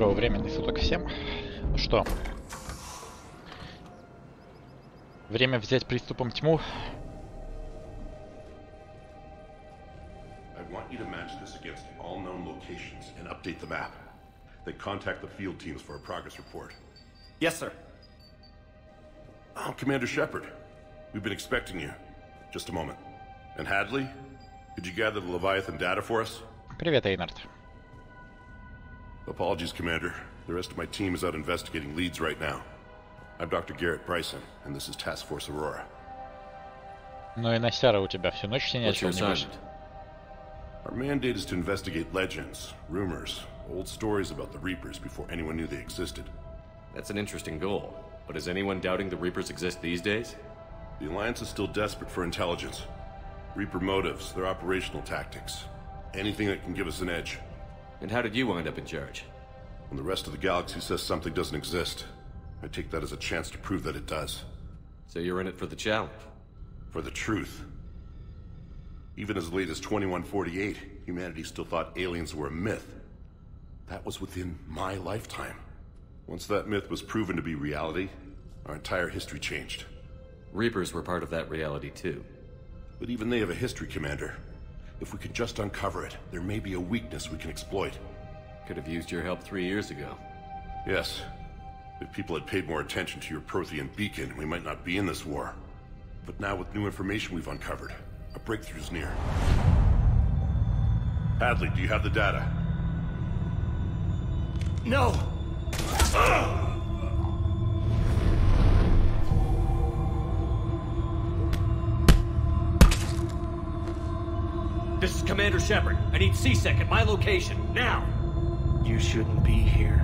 Доброго времени суток всем. Ну что, время взять приступом тьму. I want you to match this against all known locations and update the map. Then contact the field teams for a progress report. Yes, sir. Oh, Commander Shepard. We've been expecting you. Just a moment. And Hadley, could you gather the Leviathan data for us? Привет, Эйнард. Apologies, Commander. The rest of my team is out investigating leads right now. I'm Dr. Garrett Bryson, and this is Task Force Aurora. Ну и Настяра у тебя всю ночь сидеть, не будет. Our mandate is to investigate legends, rumors, old stories about the Reapers before anyone knew they existed. That's an interesting goal. But is anyone doubting the Reapers exist these days? The Alliance is still desperate for intelligence. Reaper motives, their operational tactics. Anything that can give us an edge. And how did you wind up in charge? When the rest of the galaxy says something doesn't exist, I take that as a chance to prove that it does. So you're in it for the challenge? For the truth. Even as late as 2148, humanity still thought aliens were a myth. That was within my lifetime. Once that myth was proven to be reality, our entire history changed. Reapers were part of that reality too. But even they have a history, Commander. If we can just uncover it, there may be a weakness we can exploit. Could have used your help 3 years ago. Yes. If people had paid more attention to your Prothean beacon, we might not be in this war. But now with new information we've uncovered, a breakthrough's near. Hadley, do you have the data? No! This is Commander Shepard. I need C-Sec at my location, now! You shouldn't be here.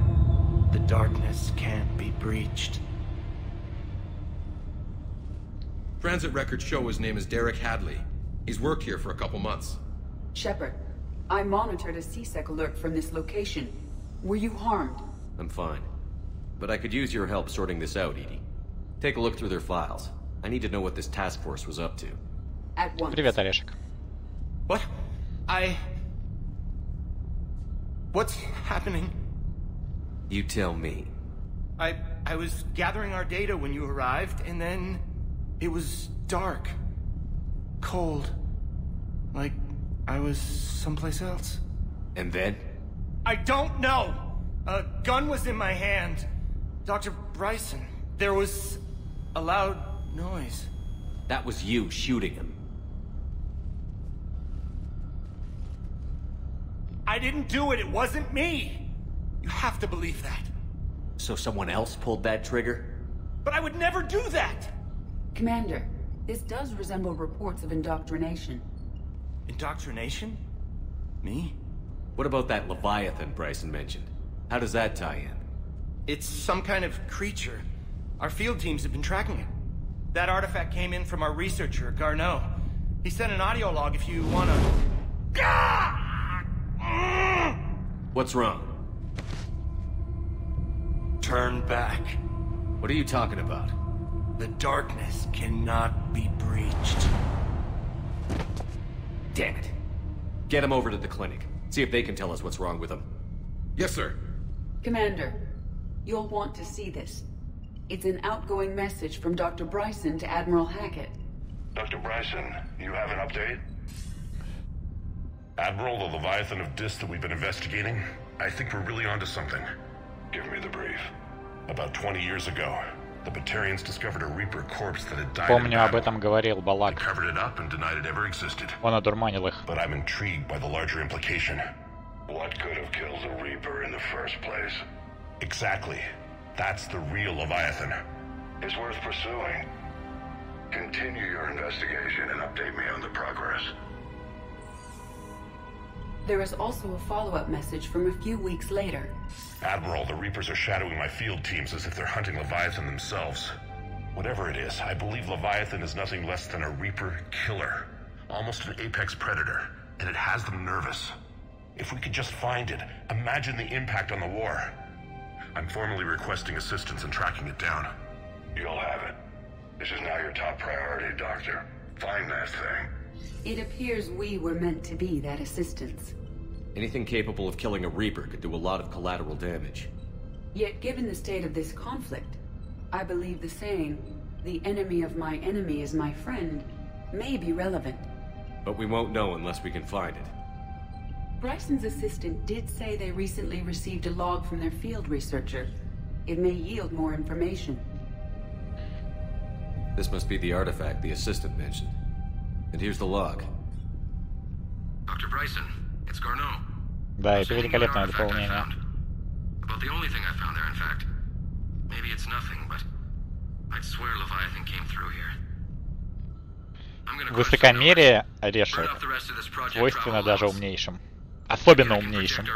The darkness can't be breached. Transit records show his name is Derek Hadley. He's worked here for a couple months. Shepard, I monitored a C-Sec alert from this location. Were you harmed? I'm fine. But I could use your help sorting this out, Edie. Take a look through their files. I need to know what this task force was up to. At once. Привет, Орешек. What? What's happening? You tell me. I was gathering our data when you arrived, and then it was dark. Cold. Like I was someplace else. And then? I don't know! A gun was in my hand. Dr. Bryson, there was a loud noise. That was you shooting him. I didn't do it, it wasn't me! You have to believe that. So someone else pulled that trigger? But I would never do that! Commander, this does resemble reports of indoctrination. Indoctrination? Me? What about that Leviathan Bryson mentioned? How does that tie in? It's some kind of creature. Our field teams have been tracking it. That artifact came in from our researcher, Garneau. He sent an audio log if you wanna... What's wrong? Turn back. What are you talking about? The darkness cannot be breached. Damn it. Get him over to the clinic. See if they can tell us what's wrong with him. Yes, sir. Commander, you'll want to see this. It's an outgoing message from Dr. Bryson to Admiral Hackett. Dr. Bryson, you have an update? Admiral, the Leviathan of Dis that we've been investigating, I think we're really onto something. Give me the brief. About 20 years ago, the Batarians discovered a Reaper corpse that had died. Помню, об этом говорил They Балак. covered it up and denied it ever existed. Он одурманил их. But I'm intrigued by the larger implication. What could have killed the Reaper in the first place? Exactly. That's the real Leviathan. It's worth pursuing. Continue your investigation and update me on the progress. There is also a follow-up message from a few weeks later. Admiral, the Reapers are shadowing my field teams as if they're hunting Leviathan themselves. Whatever it is, I believe Leviathan is nothing less than a Reaper killer. Almost an apex predator, and it has them nervous. If we could just find it, imagine the impact on the war. I'm formally requesting assistance in tracking it down. You'll have it. This is now your top priority, Doctor. Find that thing. It appears we were meant to be that assistance. Anything capable of killing a Reaper could do a lot of collateral damage. Yet given the state of this conflict, I believe the saying, "The enemy of my enemy is my friend," may be relevant. But we won't know unless we can find it. Bryson's assistant did say they recently received a log from their field researcher. It may yield more information. This must be the artifact the assistant mentioned. And here's the log. Dr. Bryson, it's Garneau. Да, это великолепное дополнение. About the only thing I found there, in fact. Maybe it's nothing, but I'd swear Leviathan came through here. Высокомерие решет. Свойственно даже умнейшим. Особенно умнейшим.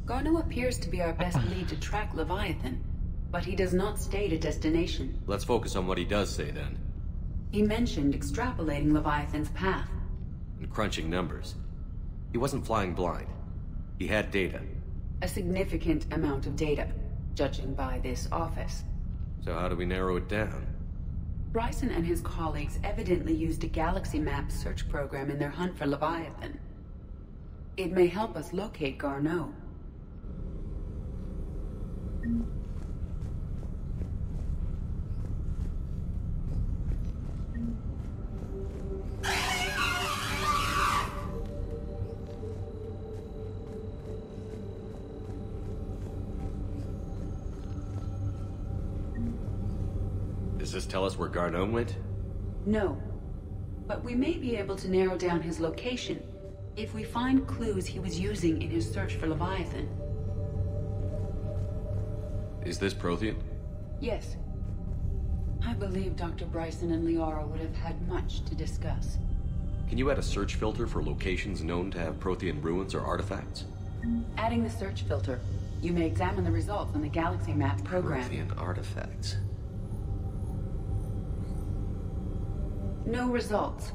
Garneau appears to be our best lead to track Leviathan, but he does not state a destination. Let's focus on what he does say then. He mentioned extrapolating Leviathan's path. And crunching numbers. He wasn't flying blind. He had data. A significant amount of data, judging by this office. So how do we narrow it down? Bryson and his colleagues evidently used a galaxy map search program in their hunt for Leviathan. It may help us locate Garneau. Does this tell us where Garneau went? No. But we may be able to narrow down his location if we find clues he was using in his search for Leviathan. Is this Prothean? Yes. I believe Dr. Bryson and Liara would have had much to discuss. Can you add a search filter for locations known to have Prothean ruins or artifacts? Adding the search filter, you may examine the results on the galaxy map program. Prothean artifacts. No results.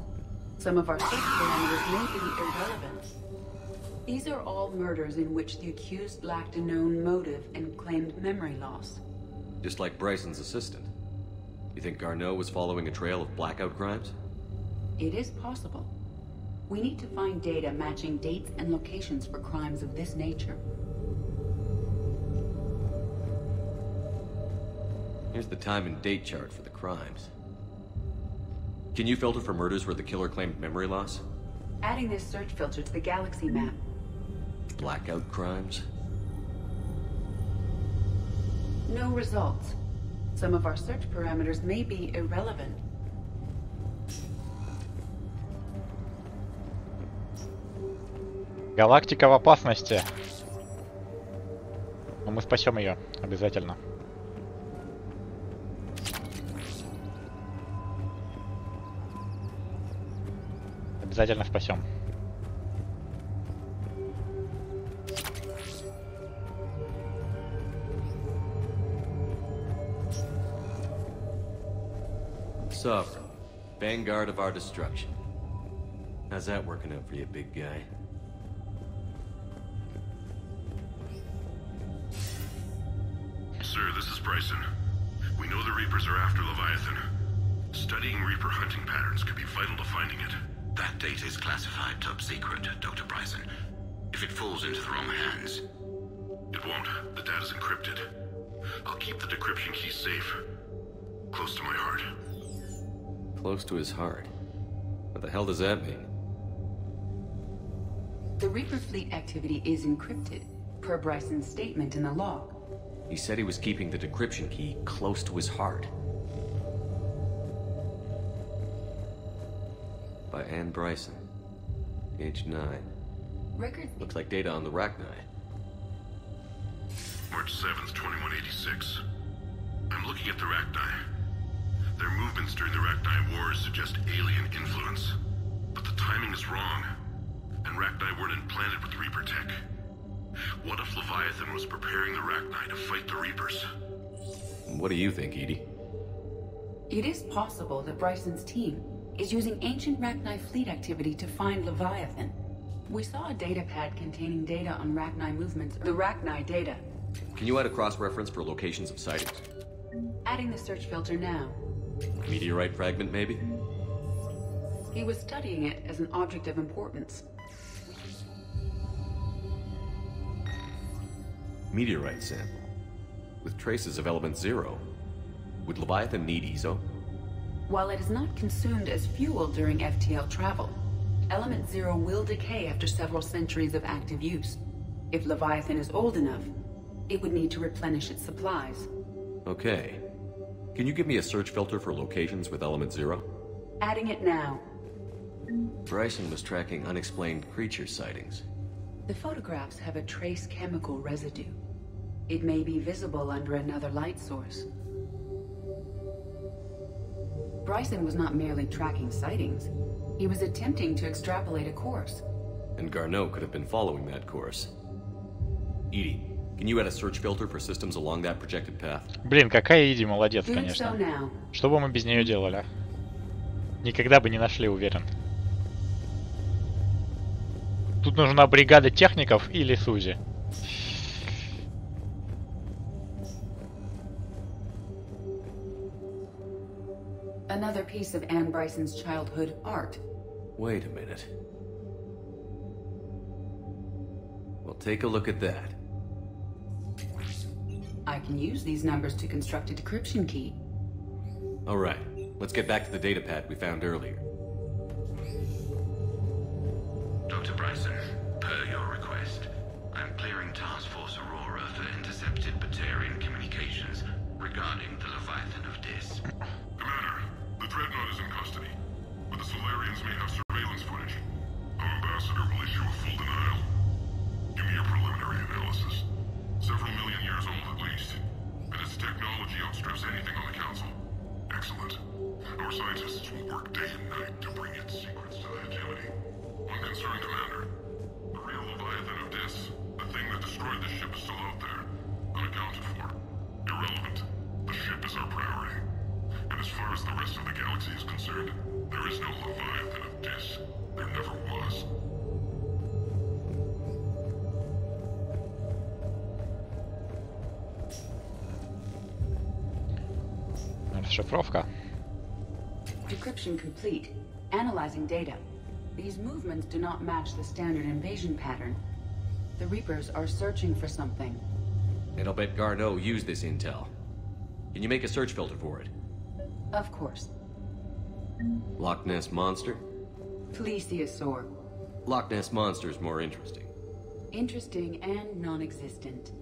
Some of our search parameters may be irrelevant. These are all murders in which the accused lacked a known motive and claimed memory loss. Just like Bryson's assistant. You think Garneau was following a trail of blackout crimes? It is possible. We need to find data matching dates and locations for crimes of this nature. Here's the time and date chart for the crimes. Can you filter for murders where the killer claimed memory loss? Adding this search filter to the galaxy map. Blackout crimes? No results. Some of our search parameters may be irrelevant. Галактика в опасности. Но мы спасем ее обязательно. Обязательно спасем. Sovereign, vanguard of our destruction. How's that working out for you, big guy? Sir, this is Bryson. We know the Reapers are after Leviathan. Studying Reaper hunting patterns could be vital to finding it. That data is classified top secret, Dr. Bryson. If it falls into the wrong hands... It won't. The data's encrypted. I'll keep the decryption key safe. Close to my heart. Close to his heart? What the hell does that mean? The Reaper fleet activity is encrypted, per Bryson's statement in the log. He said he was keeping the decryption key close to his heart. By Anne Bryson. Age 9. Record... Looks like data on the Rachni. March 7th, 2186. I'm looking at the Rachni. Their movements during the Rachni Wars suggest alien influence. But the timing is wrong. And Rachni weren't implanted with Reaper tech. What if Leviathan was preparing the Rachni to fight the Reapers? What do you think, Edie? It is possible that Bryson's team is using ancient Rachni fleet activity to find Leviathan. We saw a data pad containing data on Rachni movements. The Rachni data. Can you add a cross-reference for locations of sightings? Adding the search filter now. Meteorite fragment, maybe? He was studying it as an object of importance. Meteorite sample. With traces of element 0. Would Leviathan need ESO? While it is not consumed as fuel during FTL travel, element 0 will decay after several centuries of active use. If Leviathan is old enough, it would need to replenish its supplies. Okay. Can you give me a search filter for locations with element 0? Adding it now. Bryson was tracking unexplained creature sightings. The photographs have a trace chemical residue. It may be visible under another light source. Bryson was not merely tracking sightings. He was attempting to extrapolate a course. And Garneau could have been following that course. Edie, can you add a search filter for systems along that projected path? Блин, какая Иди молодец, Doing so конечно. now. Что бы мы без нее делали? Никогда бы не нашли, уверен. Тут нужна бригада техников или Сузи. Another piece of Anne Bryson's childhood art. Wait a minute. Well, take a look at that. I can use these numbers to construct a decryption key. All right, let's get back to the data pad we found earlier. Dr. Bryson, per your request, I'm clearing Task Force Aurora for intercepted Batarian communications regarding the Leviathan of Dis. Commander, the Dreadnought is in custody, but the Solarians may have surveillance footage. Our ambassador will issue a full denial. Give me your preliminary analysis. Several million years old at least, and its technology outstrips anything on the Council. Excellent. Our scientists will work day and night to bring its secrets to the hegemony. One concern, Commander. The real Leviathan of Dis, the thing that destroyed the ship, is still out there, unaccounted for. Irrelevant. The ship is our priority. And as far as the rest of the galaxy is concerned, there is no Leviathan of Dis. There never was. Расшифровка. Decryption complete. Analyzing data. These movements do not match the standard invasion pattern. The Reapers are searching for something. And I'll bet Garneau used this intel. Can you make a search filter for it? Of course. Loch Ness Monster? Plesiosaur. Loch Ness Monster is more interesting. Interesting and non-existent.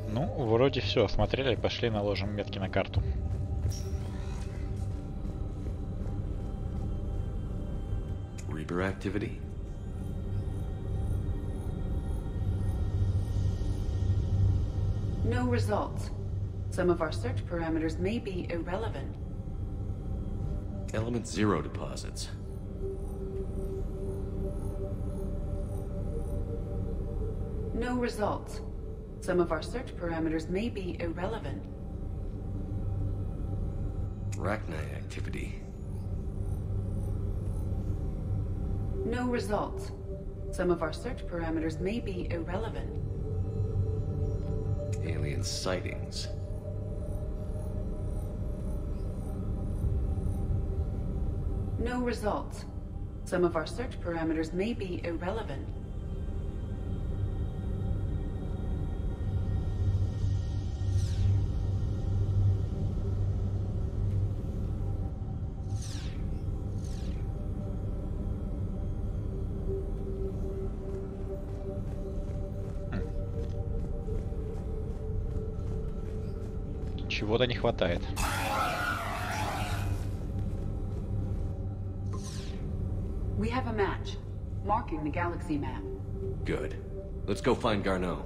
Ну, вроде все, осмотрели, пошли наложим метки на карту. Reaper activity? No results. Some of our search parameters may be irrelevant. Element 0 deposits. No results. Some of our search parameters may be irrelevant. Arachnite activity. No results. Some of our search parameters may be irrelevant. Alien sightings. No results. Some of our search parameters may be irrelevant. Чего-то не хватает. We have a match, marking the galaxy map. Good. Let's go find Garneau.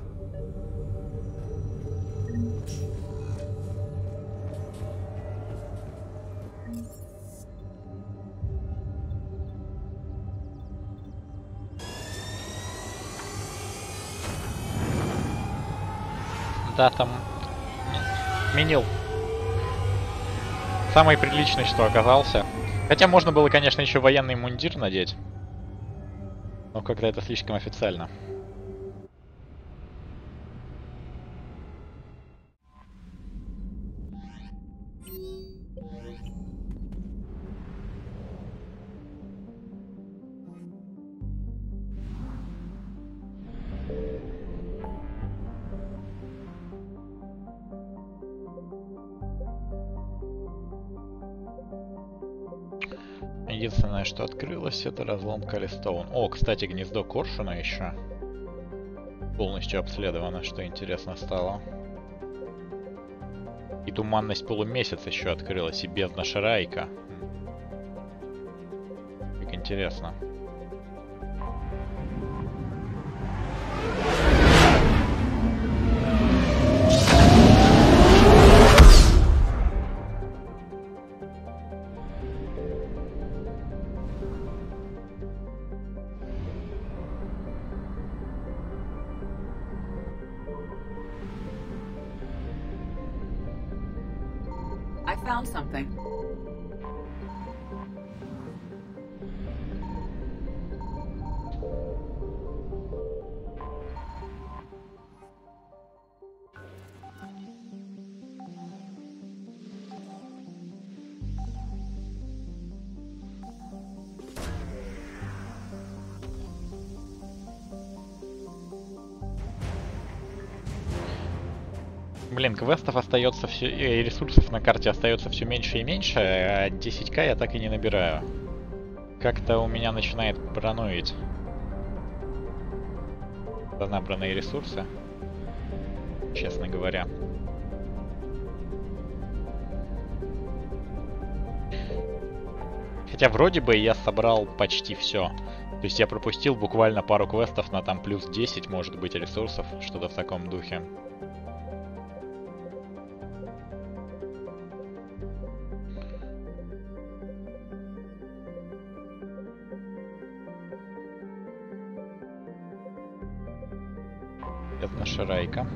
Да, там отменил. Самый приличный, что оказался. Хотя можно было, конечно, еще военный мундир надеть. Но как-то это слишком официально. Единственное, что открылось, это разлом Калистоун. О, кстати, гнездо коршуна еще полностью обследовано, что интересно стало. И туманность полумесяца еще открылась, и бездна Шарайка. Как интересно. I found something. Блин, квестов остается все, и ресурсов на карте остается все меньше и меньше, а 10к я так и не набираю. Как-то у меня начинает параноить за набранные ресурсы, честно говоря. Хотя вроде бы я собрал почти все. То есть я пропустил буквально пару квестов на там плюс 10, может быть, ресурсов, что-то в таком духе. Это наша райка.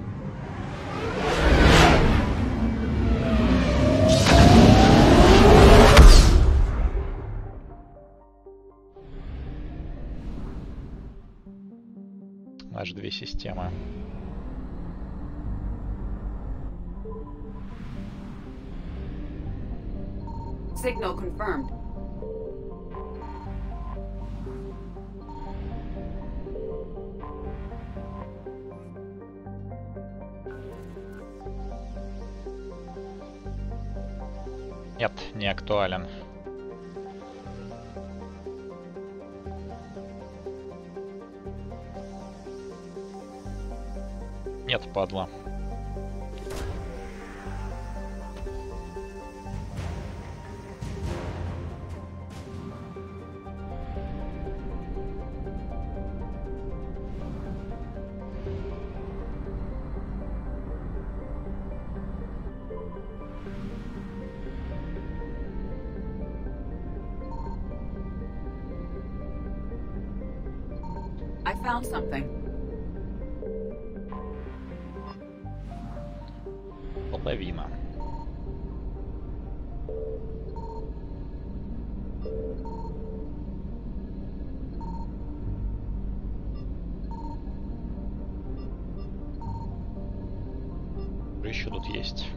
Аж две системы. Signal confirmed. Нет, не актуален. Нет, падла. I found something. Половина. Что еще тут есть?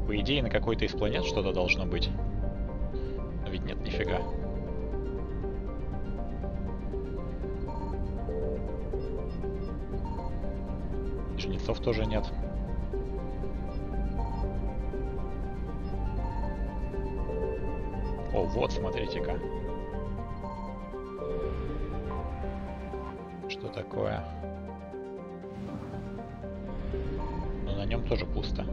По идее, на какой-то из планет что-то должно быть. Но ведь нет нифига. Жнецов тоже нет. О, вот, смотрите-ка. Что такое? Но на нем тоже пусто.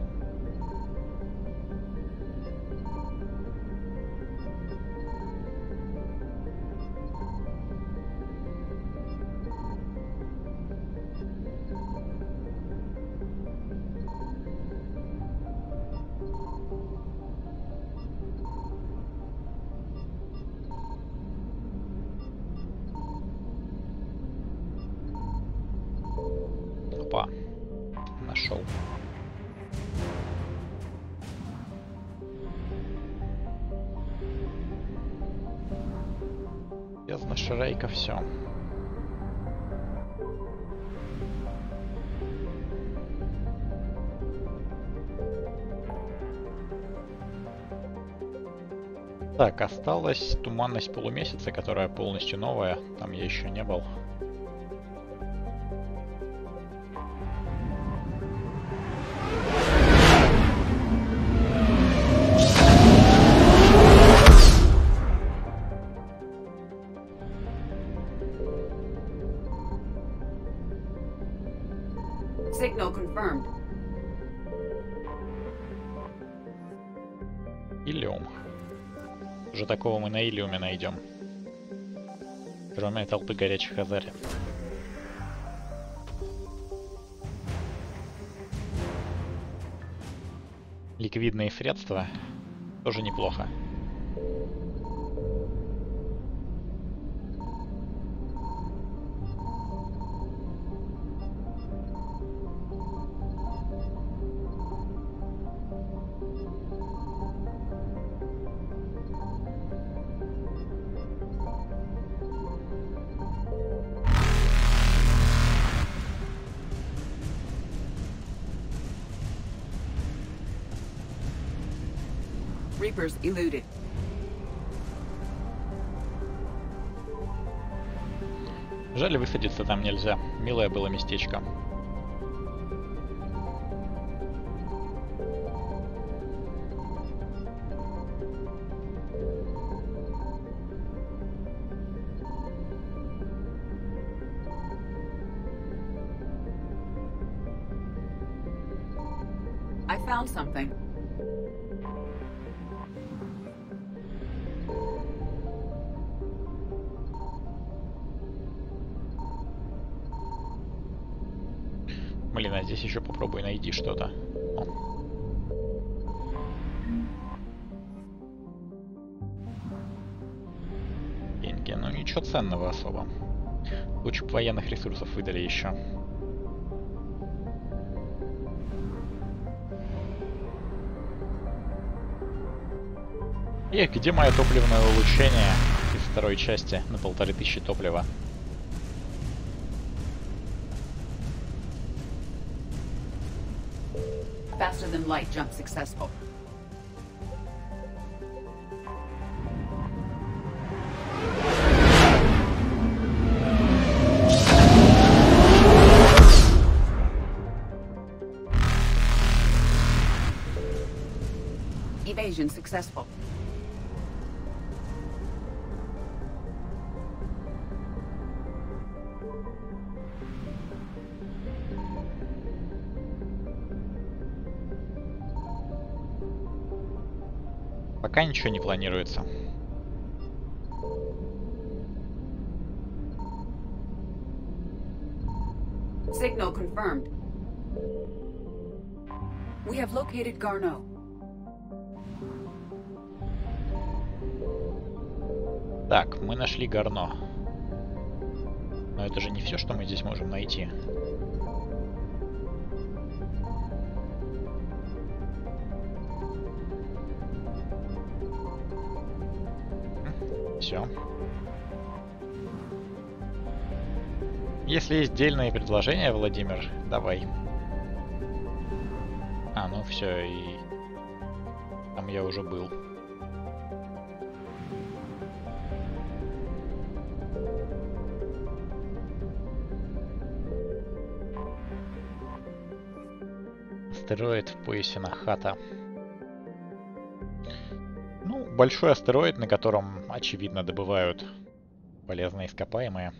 Нашел. Бездна, шарейка, все. Так, осталась туманность полумесяца, которая полностью новая. Там я еще не был. Signal confirmed. Илиум. Уже такого мы на Илиуме найдем. Кроме толпы горячих азарин. Ликвидные средства тоже неплохо. Reapers eluded. Жаль, высадиться там нельзя. Милое было местечко. I found something. Блин, а здесь еще попробуй найди что-то. Деньги, ну ничего ценного особо. Лучше бы военных ресурсов выдали еще. Эх, где мое топливное улучшение из второй части на 1500 топлива? Faster than light jump successful. Evasion successful. Пока ничего не планируется. Signal confirmed. We have located Garneau. Так, мы нашли Гарно. Но это же не все, что мы здесь можем найти. Все. Если есть дельные предложения, Владимир, давай. А, ну все, и там я уже был. Астероид в поясе Нахата. Ну, большой астероид, на котором, очевидно, добывают полезные ископаемые.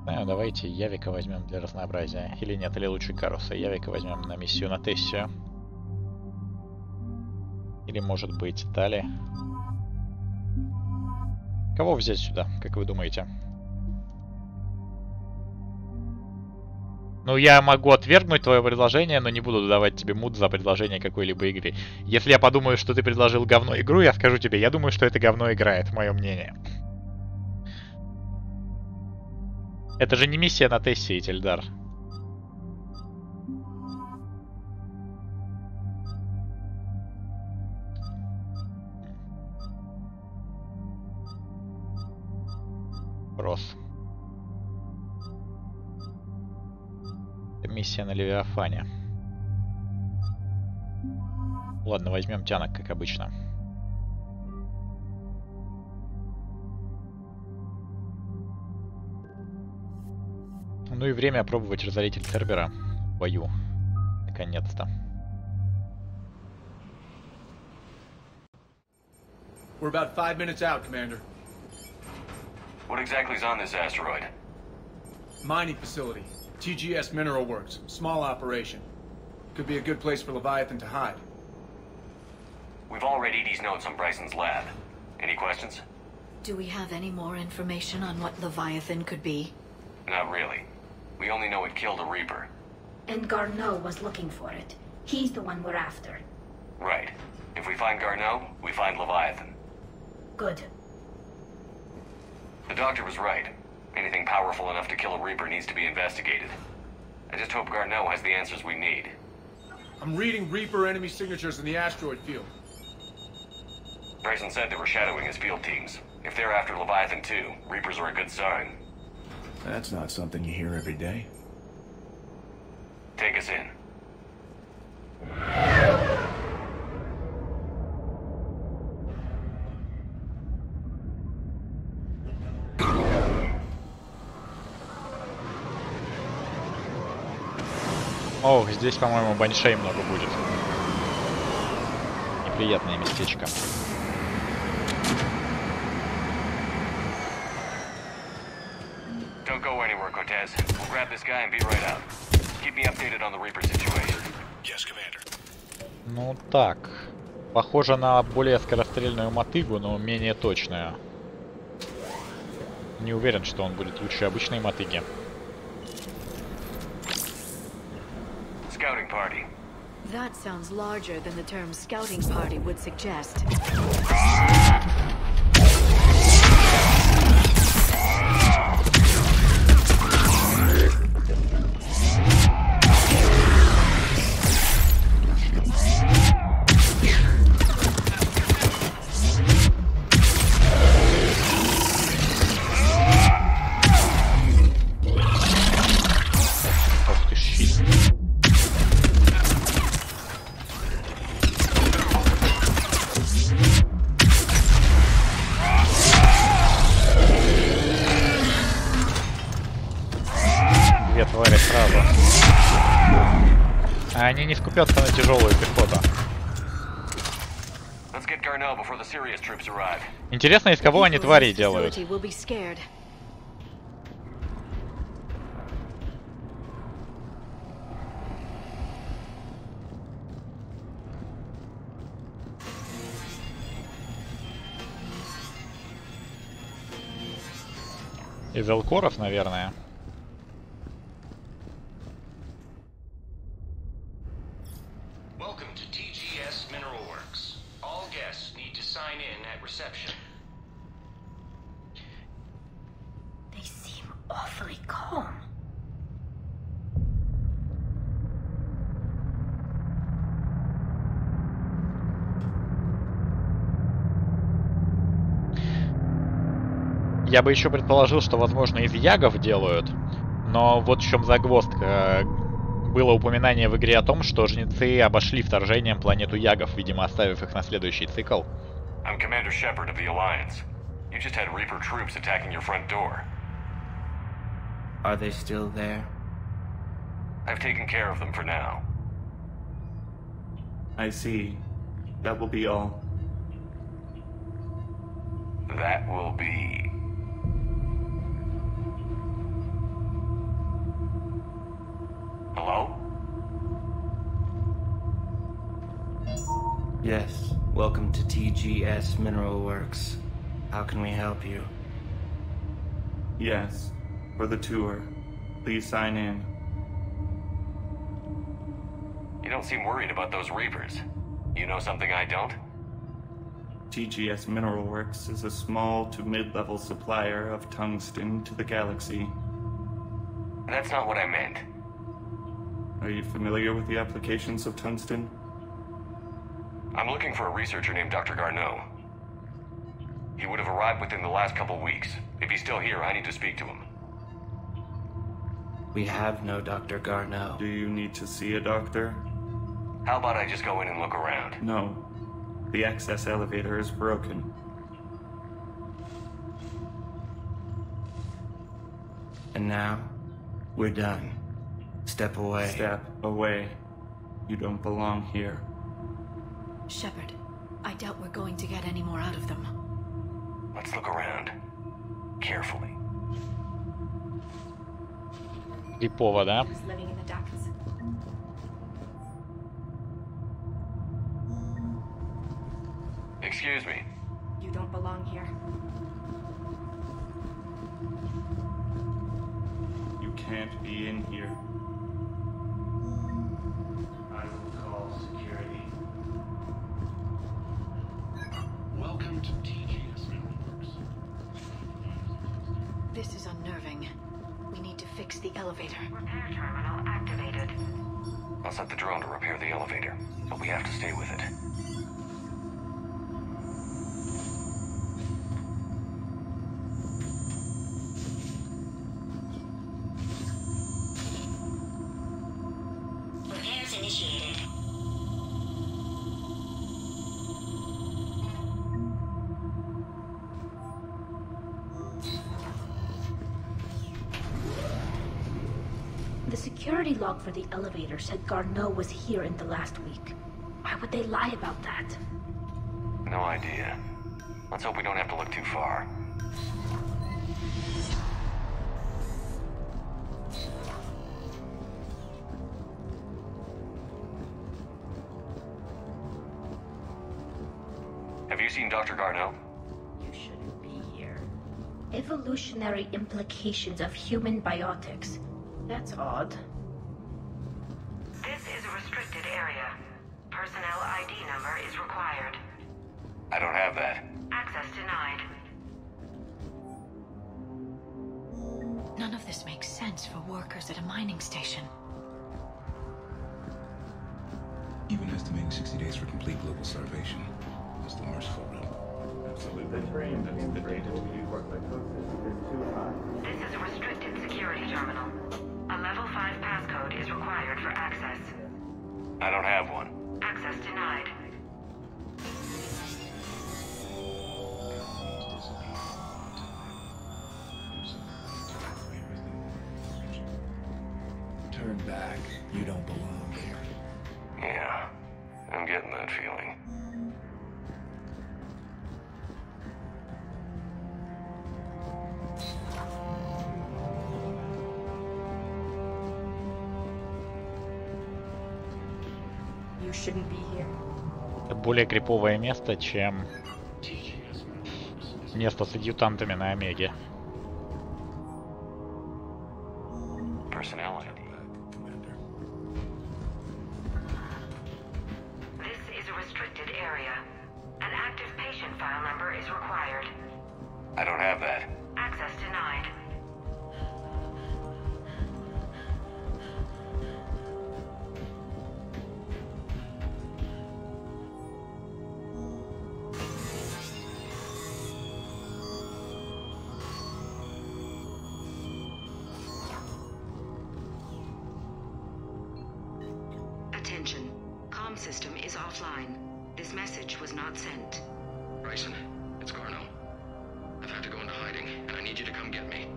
Давайте Явика возьмем для разнообразия. Или нет, или лучше Каруса. Явика возьмем на миссию на Тессию. Или, может быть, Тали. Кого взять сюда, как вы думаете? Ну, я могу отвергнуть твое предложение, но не буду давать тебе мут за предложение какой-либо игры. Если я подумаю, что ты предложил говно игру, я скажу тебе, я думаю, что это говно играет, мое мнение. Это же не миссия на Тессе, Ительдар. Вопрос. Это миссия на Левиафане. Ладно, возьмем тянок, как обычно. Ну и время опробовать разоритель Цербера в бою. Наконец-то. We're about 5 minutes out, Commander. What exactly is on this asteroid? Mining facility. TGS Mineral Works. Small operation. Could be a good place for Leviathan to hide. We've all read Edie's notes on Bryson's lab. Any questions? Do we have any more information on what Leviathan could be? Not really. We only know it killed a Reaper. And Garneau was looking for it. He's the one we're after. Right. If we find Garneau, we find Leviathan. Good. The doctor was right. Anything powerful enough to kill a Reaper needs to be investigated. I just hope Garneau has the answers we need. I'm reading Reaper enemy signatures in the asteroid field. Bryson said they were shadowing his field teams. If they're after Leviathan too, Reapers are a good sign. That's not something you hear every day. Take us in. Ох, здесь, по-моему, баньшей много будет. Неприятное местечко. Don't go anywhere, Cortez. We'll grab this guy and be right out. Keep me updated on the Reaper situation. Yes, Commander. Ну так. Похоже на более скорострельную мотыгу, но менее точную. Не уверен, что он будет лучше обычной мотыги. Scouting party. That sounds larger than the term scouting party would suggest. Они не скупятся на тяжелую пехоту. Интересно, из кого они тварей делают? Из элкоров, наверное. They seem awfully calm. Я бы еще предположил, что, возможно, из ягов делают, но вот в чем загвоздка. Было упоминание в игре о том, что жнецы обошли вторжением планету ягов, видимо, оставив их на следующий цикл. I'm Commander Shepard of the Alliance. You just had Reaper troops attacking your front door. Are they still there? I've taken care of them for now. I see. That will be all. That will be... Hello? Yes. Welcome to TGS Mineral Works. How can we help you? Yes. For the tour. Please sign in. You don't seem worried about those Reapers. You know something I don't? TGS Mineral Works is a small to mid-level supplier of tungsten to the galaxy. That's not what I meant. Are you familiar with the applications of tungsten? I'm looking for a researcher named Dr. Garneau. He would have arrived within the last couple weeks. If he's still here, I need to speak to him. We have no Dr. Garneau. Do you need to see a doctor? How about I just go in and look around? No. The access elevator is broken. And now, we're done. Step away. Step away. You don't belong here. Shepard, I doubt we're going to get any more out of them. Let's look around. Carefully. Группа, да? Excuse me. You don't belong here. You can't be in here. I will call security. Welcome to TGS Networks. This is unnerving. We need to fix the elevator. Repair terminal activated. I'll set the drone to repair the elevator, but we have to stay with it. Repairs initiated. The security log for the elevator said Garneau was here in the last week. Why would they lie about that? No idea. Let's hope we don't have to look too far. Have you seen Dr. Garneau? You shouldn't be here. Evolutionary implications of human biotics. That's odd. This is a restricted area. Personnel ID number is required. I don't have that. Access denied. None of this makes sense for workers at a mining station. Even estimating 60 days for complete global starvation is the merciful realm. Absolutely. The data to be worked by code is too high. This is a restricted security terminal. A level 5 passcode is required for access. I don't have one. Access denied. Turn back. You don't belong here. Yeah, I'm getting that feeling. You shouldn't be here. Это более криповое место, чем место с адъютантами на Омеге. Personnel ID. This is a restricted area. An active patient file number is required. I don't have that. Access denied. Attention. Comm system is offline. This message was not sent. Bryson, it's Garneau. I've had to go into hiding, and I need you to come get me.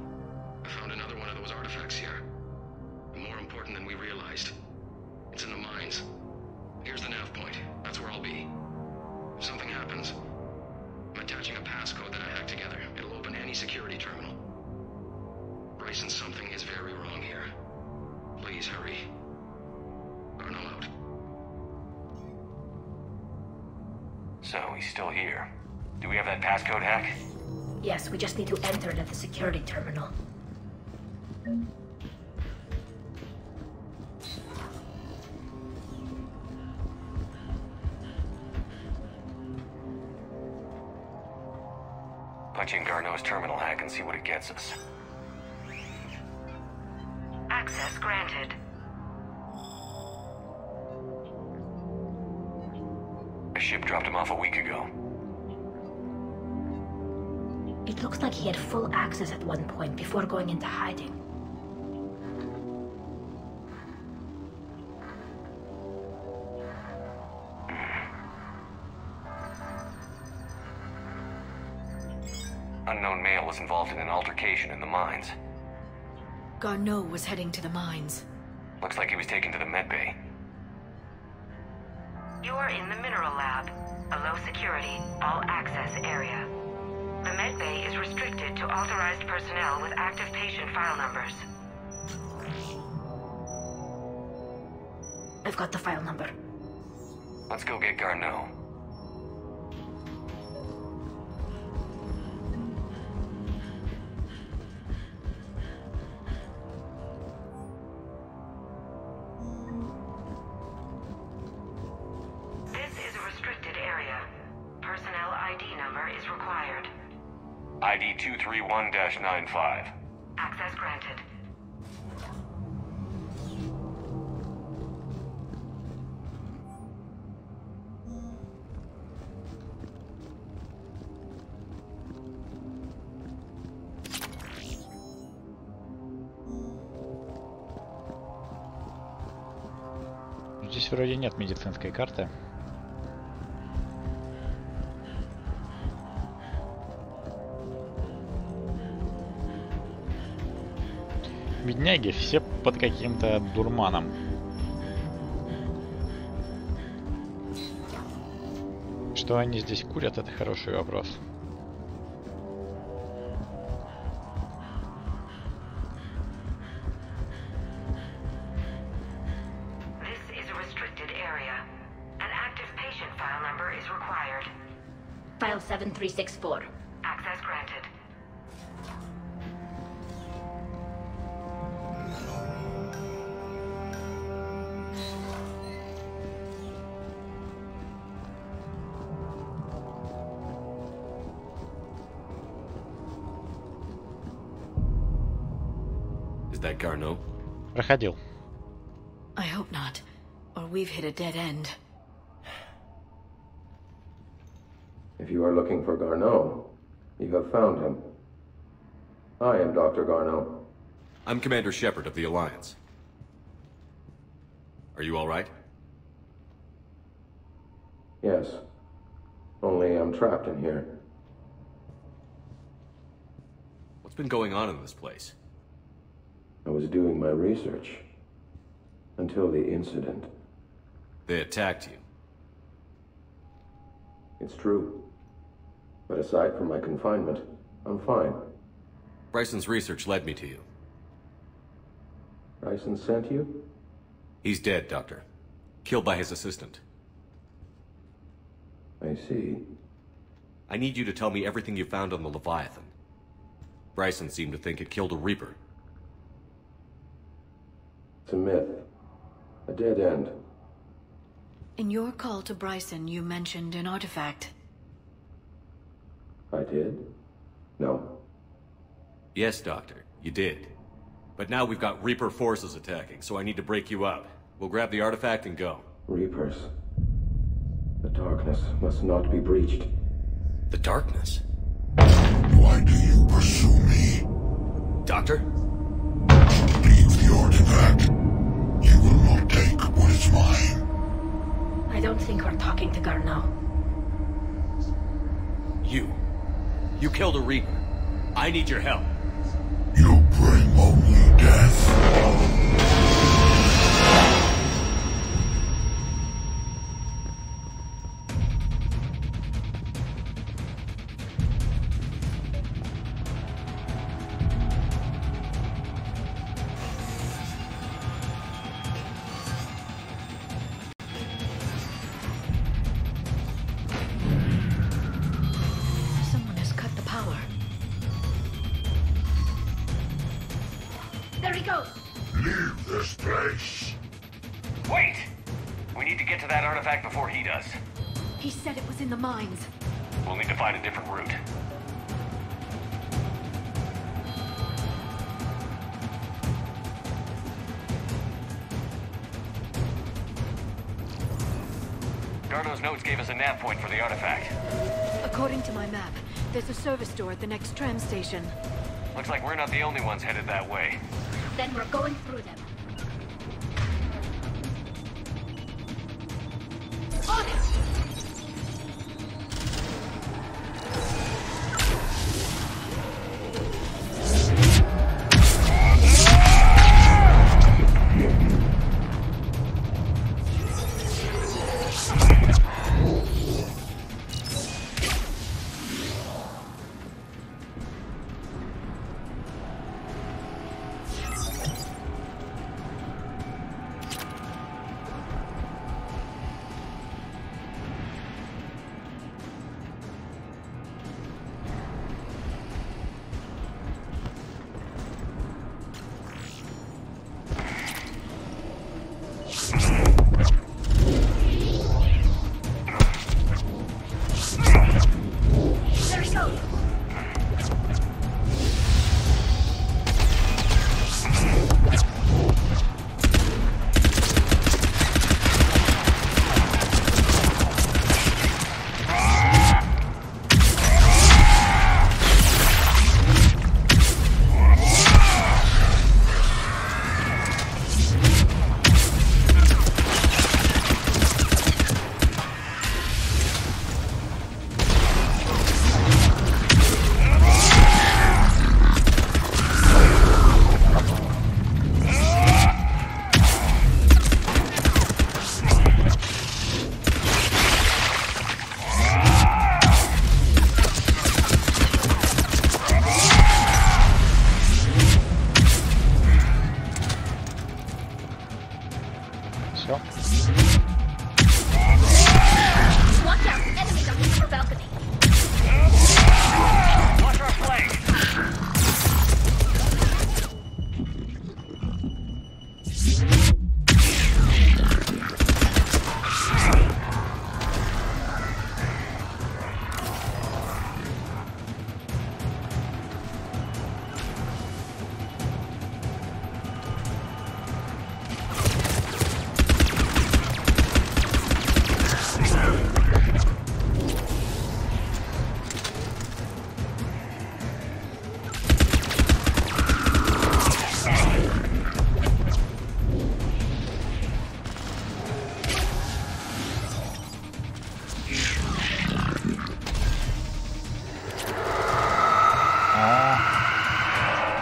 I found another one of those artifacts here. More important than we realized. It's in the mines. Here's the nav point. That's where I'll be. If something happens, I'm attaching a passcode that I hacked together. It'll open any security terminal. Bryson, something is very wrong here. Please hurry. Garneau out. So, he's still here. Do we have that passcode hack? Yes, we just need to enter it at the security terminal. Punch in Garneau's terminal hack and see what it gets us. Access granted. A ship dropped him off a week ago. It looks like he had full access at one point before going into hiding. Unknown male was involved in an altercation in the mines. Garneau was heading to the mines. Looks like he was taken to the medbay. You are in the mineral lab, a low security, all access area. The medbay is restricted to authorized personnel with active patient file numbers. I've got the file number. Let's go get Garneau. ID 231-95. Access granted. Здесь вроде нет медицинской карты. Бедняги, все под каким-то дурманом. Что они здесь курят, это хороший вопрос. File 7364. Access granted. Is that Garneau? Проходил. I hope not, or we've hit a dead end. If you are looking for Garneau, you have found him. I am Dr. Garneau. I'm Commander Shepard of the Alliance. Are you all right? Yes. Only I'm trapped in here. What's been going on in this place? I was doing my research. Until the incident. They attacked you. It's true. But aside from my confinement, I'm fine. Bryson's research led me to you. Bryson sent you? He's dead, Doctor. Killed by his assistant. I see. I need you to tell me everything you found on the Leviathan. Bryson seemed to think it killed a Reaper. It's a myth. A dead end. In your call to Bryson, you mentioned an artifact. I did? No. Yes, Doctor, you did. But now we've got Reaper forces attacking, so I need to break you up. We'll grab the artifact and go. Reapers. The darkness must not be breached. The darkness? Why do you pursue me? Doctor? Leave the artifact. You will not take what is mine. I don't think we're talking to Garneau. You killed a Reaper. I need your help. You bring only death. Before he does. He said it was in the mines. We'll need to find a different route. Garno's notes gave us a nav point for the artifact. According to my map, there's a service door at the next tram station. Looks like we're not the only ones headed that way. Then we're going through them. On it!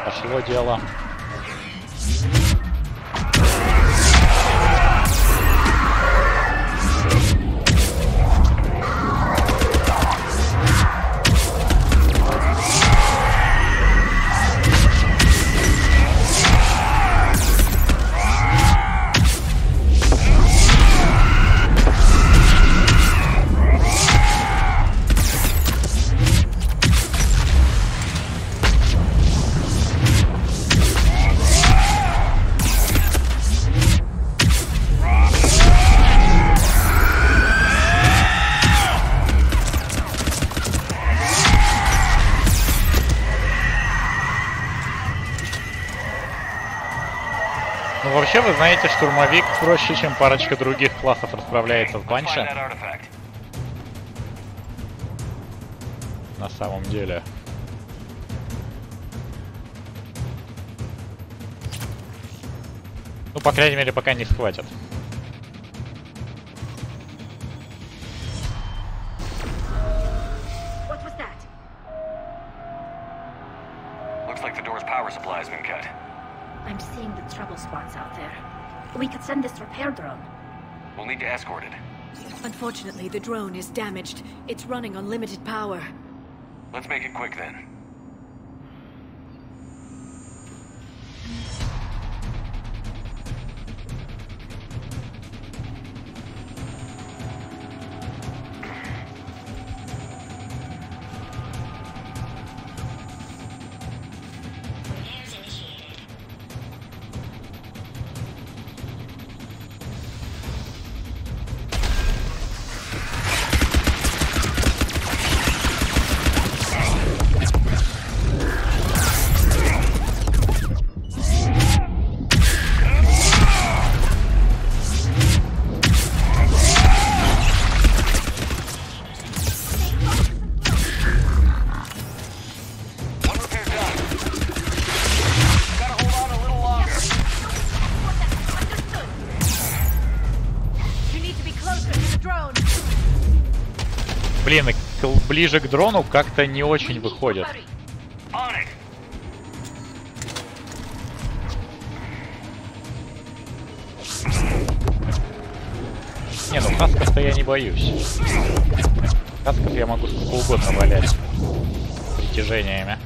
Пошло дело. Вообще, вы знаете, штурмовик проще, чем парочка других классов расправляется с банши. На самом деле. Ну, по крайней мере, пока не схватят. I'm seeing the trouble spots out there. We could send this repair drone. We'll need to escort it. Unfortunately, the drone is damaged. It's running on limited power. Let's make it quick then. ближе к дрону как-то не очень выходит. Не, ну хасков-то я не боюсь. Хасков я могу сколько угодно валять притяжениями.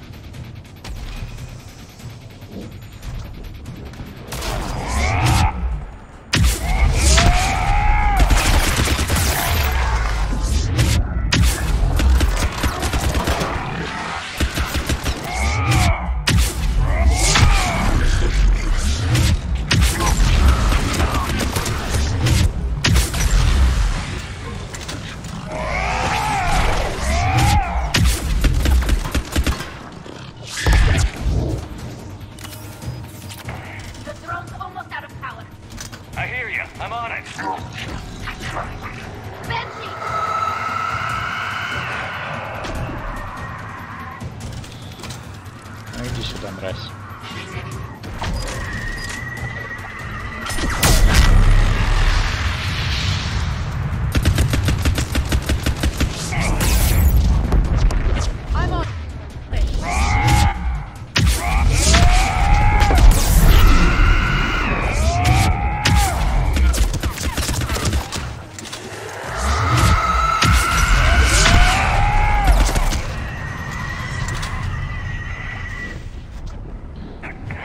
Ну иди сюда, мразь.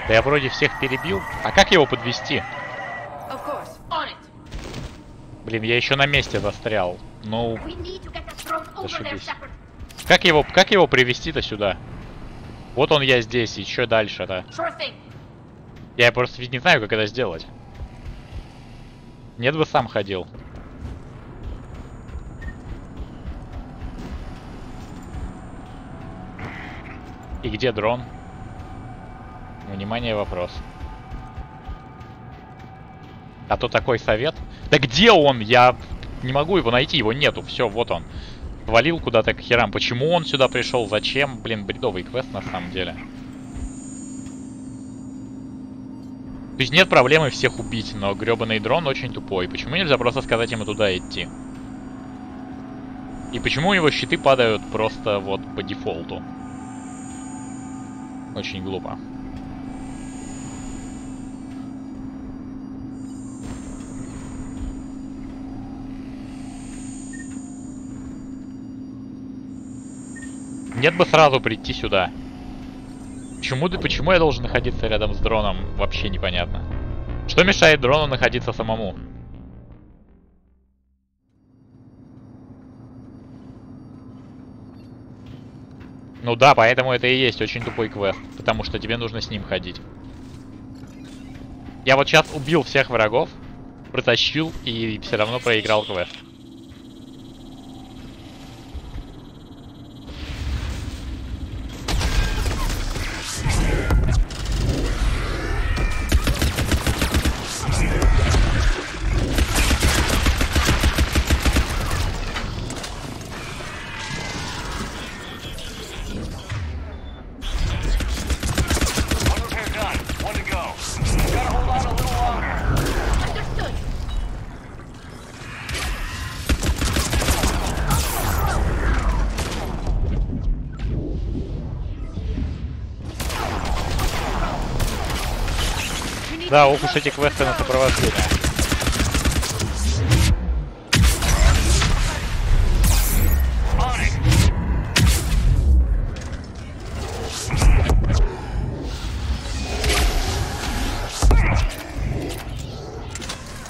Да я вроде всех перебил. А как его подвести? Блин, я еще на месте застрял. Ну, зашибись. Как его привести-то сюда? Вот он я здесь, и что дальше-то? Я просто ведь не знаю, как это сделать. Нет бы сам ходил. И где дрон? Внимание, вопрос. А то такой совет. Да где он? Я не могу его найти, его нету. Все, вот он. Валил куда-то к херам. Почему он сюда пришел? Зачем? Блин, бредовый квест на самом деле. То есть нет проблемы всех убить, но гребаный дрон очень тупой. Почему нельзя просто сказать ему туда идти? И почему у него щиты падают просто вот по дефолту? Очень глупо. Нет бы сразу прийти сюда. Почему я должен находиться рядом с дроном, вообще непонятно. Что мешает дрону находиться самому? Ну да, поэтому это и есть очень тупой квест. Потому что тебе нужно с ним ходить. Я вот сейчас убил всех врагов, протащил и все равно проиграл квест. Да, ох уж эти квесты на сопровождение.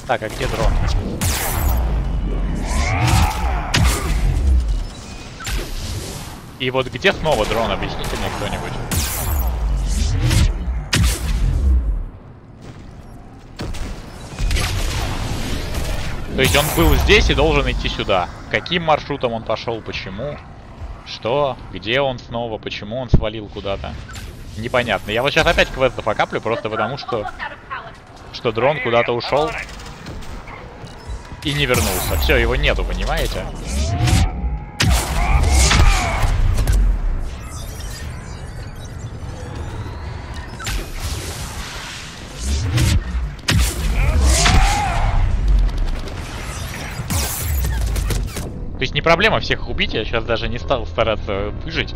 Так, а где дрон? И вот где снова дрон? Объясните мне кто-нибудь. То есть он был здесь и должен идти сюда. Каким маршрутом он пошел, почему? Что? Где он снова? Почему он свалил куда-то? Непонятно. Я вот сейчас опять квест зафакаплю, просто потому что дрон куда-то ушел и не вернулся. Все, его нету, понимаете? То есть не проблема всех их убить, я сейчас даже не стал стараться выжить.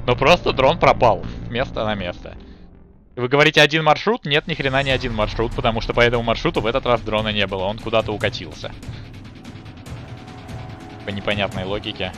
Но просто дрон пропал с места на место. Вы говорите один маршрут? Нет, ни хрена не один маршрут, потому что по этому маршруту в этот раз дрона не было, он куда-то укатился. По непонятной логике.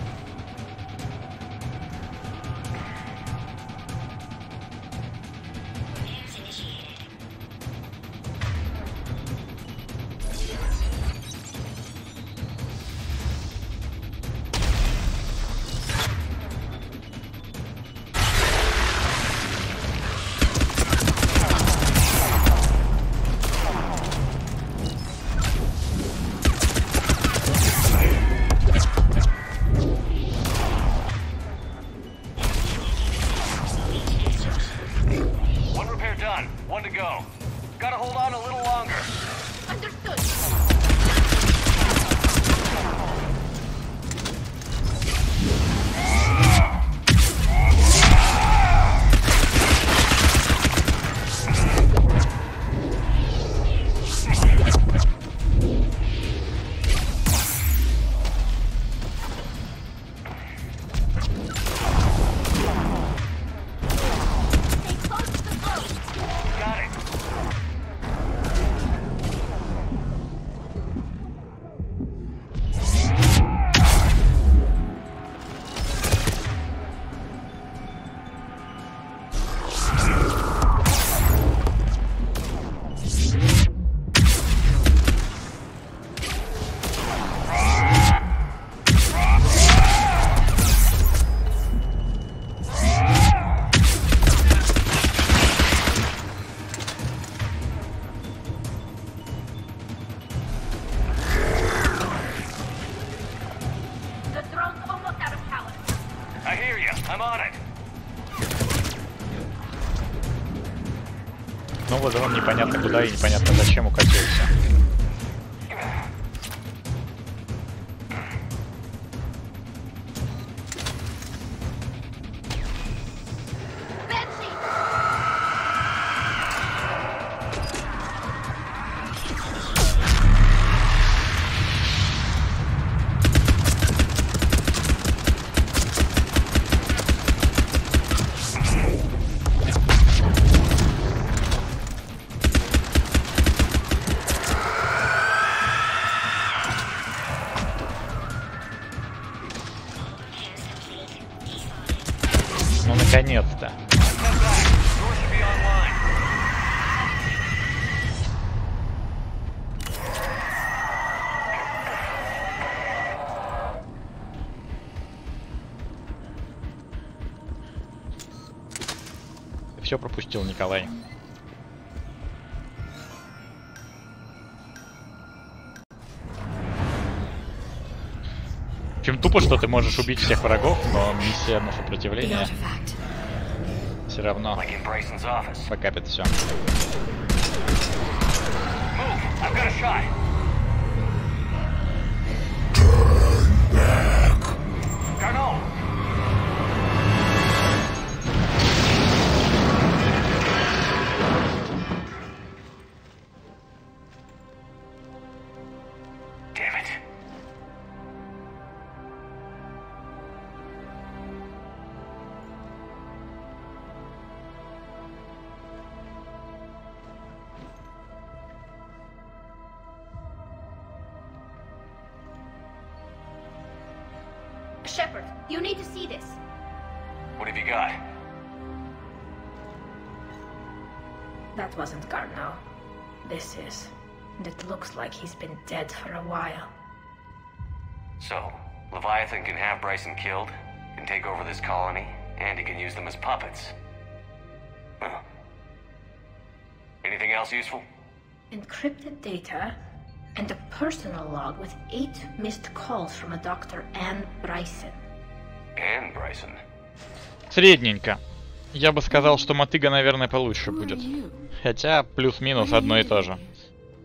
Ну вот он непонятно куда и непонятно зачем укатился. Наконец-то. Ты все пропустил, Николай. В общем, тупо, что ты можешь убить всех врагов, но миссия на сопротивление все равно покапит все. Shepard, you need to see this. What have you got? That wasn't Garneau. This is. And it looks like he's been dead for a while. So, Leviathan can have Bryson killed, can take over this colony, and he can use them as puppets. Well, anything else useful? Encrypted data and a personal log with 8 missed calls from a Dr. Anne Bryson. Anne Bryson? Средненько. Я бы сказал, что мотыга, наверное, получше будет. Хотя плюс-минус одно и то же.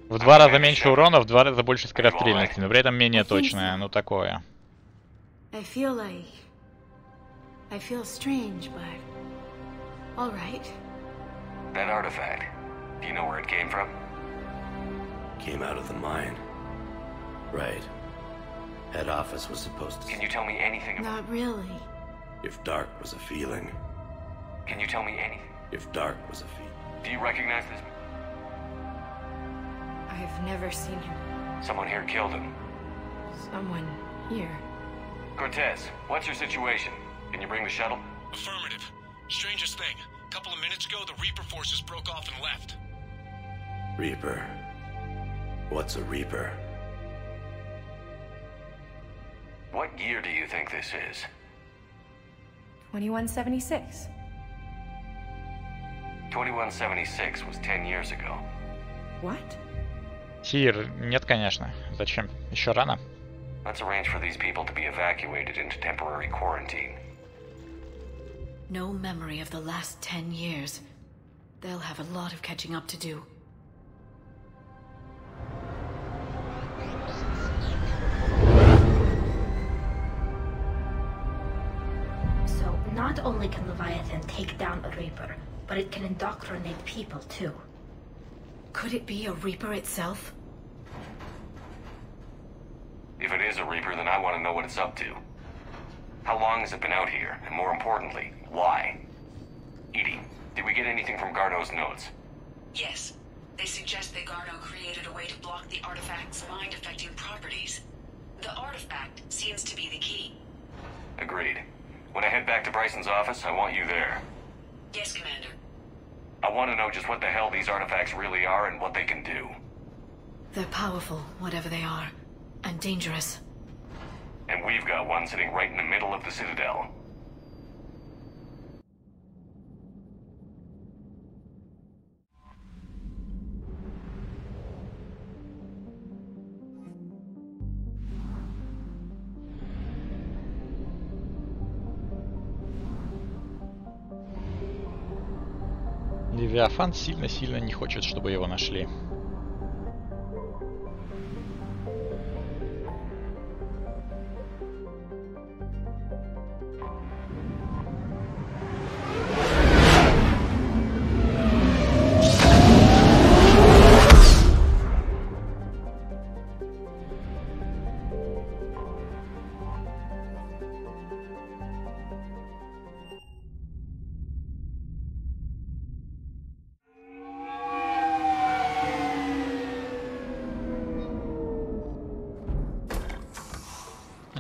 В 2 раза меньше урона, в 2 раза больше скорострельности, но при этом менее точное. Ну такое. I feel strange, but all right. That artifact. Do you know where it came from? Came out of the mine. Right. Head office was supposed to... Can you tell me anything about... Not really. If dark was a feeling... Can you tell me anything? If dark was a feeling... Do you recognize this? I've never seen him. Someone here killed him. Someone here. Cortez, what's your situation? Can you bring the shuttle? Affirmative. Strangest thing. A couple of minutes ago, the Reaper forces broke off and left. Reaper. What's a Reaper? What year do you think this is? 2176. 2176 was 10 years ago. What? Тир, нет, конечно. Зачем? Еще рано. Let's arrange for these people to be evacuated into temporary quarantine. No memory of the last 10 years. They'll have a lot of catching up to do. So, not only can Leviathan take down a Reaper, but it can indoctrinate people too. Could it be a Reaper itself? If it is a Reaper, then I want to know what it's up to. How long has it been out here? And more importantly, why? Edie, did we get anything from Garneau's notes? Yes. They suggest that Garneau created a way to block the artifact's mind-affecting properties. The artifact seems to be the key. Agreed. When I head back to Bryson's office, I want you there. Yes, Commander. I want to know just what the hell these artifacts really are and what they can do. They're powerful, whatever they are. And dangerous. And we've got one sitting right in the middle of the Citadel. Левиафан сильно-сильно не хочет, чтобы его нашли.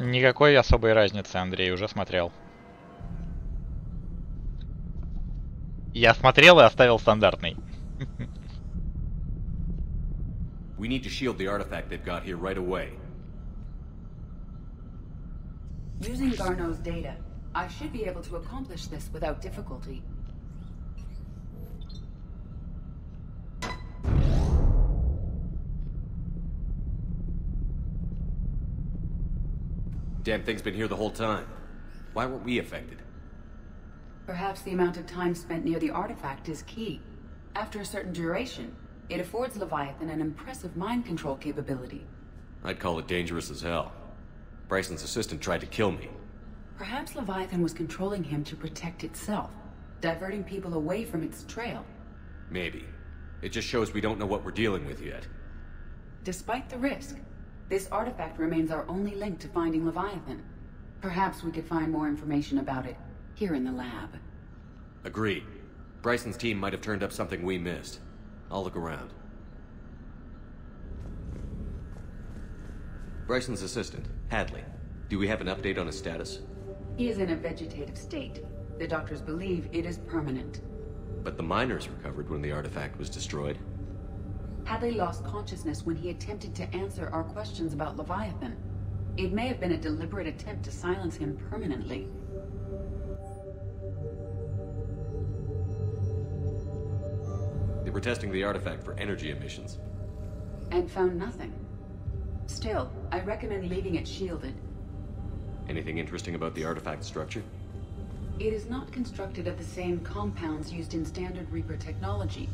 Никакой особой разницы, Андрей, уже смотрел. Я смотрел и оставил стандартный. We need to shield the artifact they've got here right away. Using Garneau's data, I should be able to accomplish this without difficulty. Damn thing's been here the whole time. Why weren't we affected? Perhaps the amount of time spent near the artifact is key. After a certain duration, it affords Leviathan an impressive mind control capability. I'd call it dangerous as hell. Bryson's assistant tried to kill me. Perhaps Leviathan was controlling him to protect itself, diverting people away from its trail. Maybe. It just shows we don't know what we're dealing with yet. Despite the risk, this artifact remains our only link to finding Leviathan. Perhaps we could find more information about it here in the lab. Agreed. Bryson's team might have turned up something we missed. I'll look around. Bryson's assistant, Hadley. Do we have an update on his status? He is in a vegetative state. The doctors believe it is permanent. But the miners recovered when the artifact was destroyed. Hadley lost consciousness when he attempted to answer our questions about Leviathan. It may have been a deliberate attempt to silence him permanently. They were testing the artifact for energy emissions. And found nothing. Still, I recommend leaving it shielded. Anything interesting about the artifact structure? It is not constructed of the same compounds used in standard Reaper technology.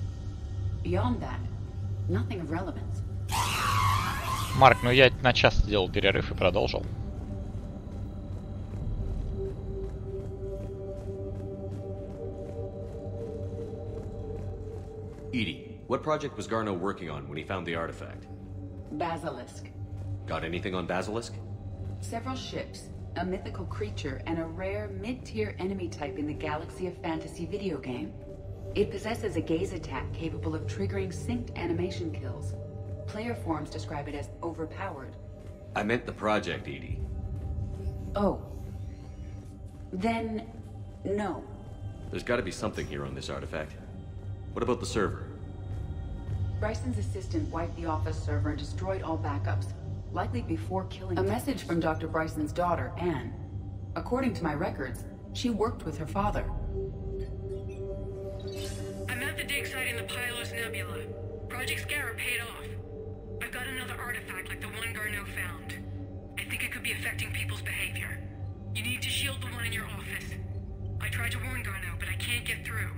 Beyond that, nothing of relevance. Марк, ну я на час сделал перерыв и продолжил. Edie, what project was Garneau working on when he found the artifact? Basilisk. Got anything on Basilisk? Several ships, a mythical creature, and a rare mid-tier enemy type in the galaxy of fantasy video game. It possesses a gaze attack capable of triggering synced animation kills. Player forums describe it as overpowered. I meant the project, Edie. Oh. Then, no. There's got to be something here on this artifact. What about the server? Bryson's assistant wiped the office server and destroyed all backups, likely before killing. A message from Dr. Bryson's daughter, Anne. According to my records, she worked with her father. I'm at the dig site in the Pylos Nebula. Project Scarab paid off. I've got another artifact like the one Garneau found. I think it could be affecting people's behavior. You need to shield the one in your office. I tried to warn Garneau, but I can't get through.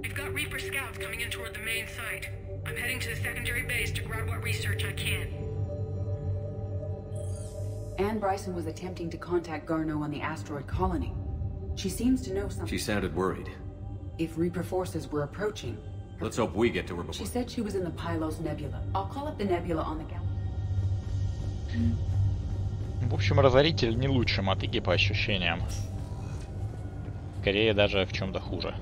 We've got Reaper scouts coming in toward the main site. I'm heading to the secondary base to grab what research I can. Anne Bryson was attempting to contact Garneau on the asteroid colony. She seems to know something. She sounded worried. If Reaper forces were approaching... Let's hope we get to her before... She said she was in the Pylos Nebula. I'll call up the nebula on the galaxy. В общем, разоритель не лучше мотыги по ощущениям. Скорее даже в чем-то хуже.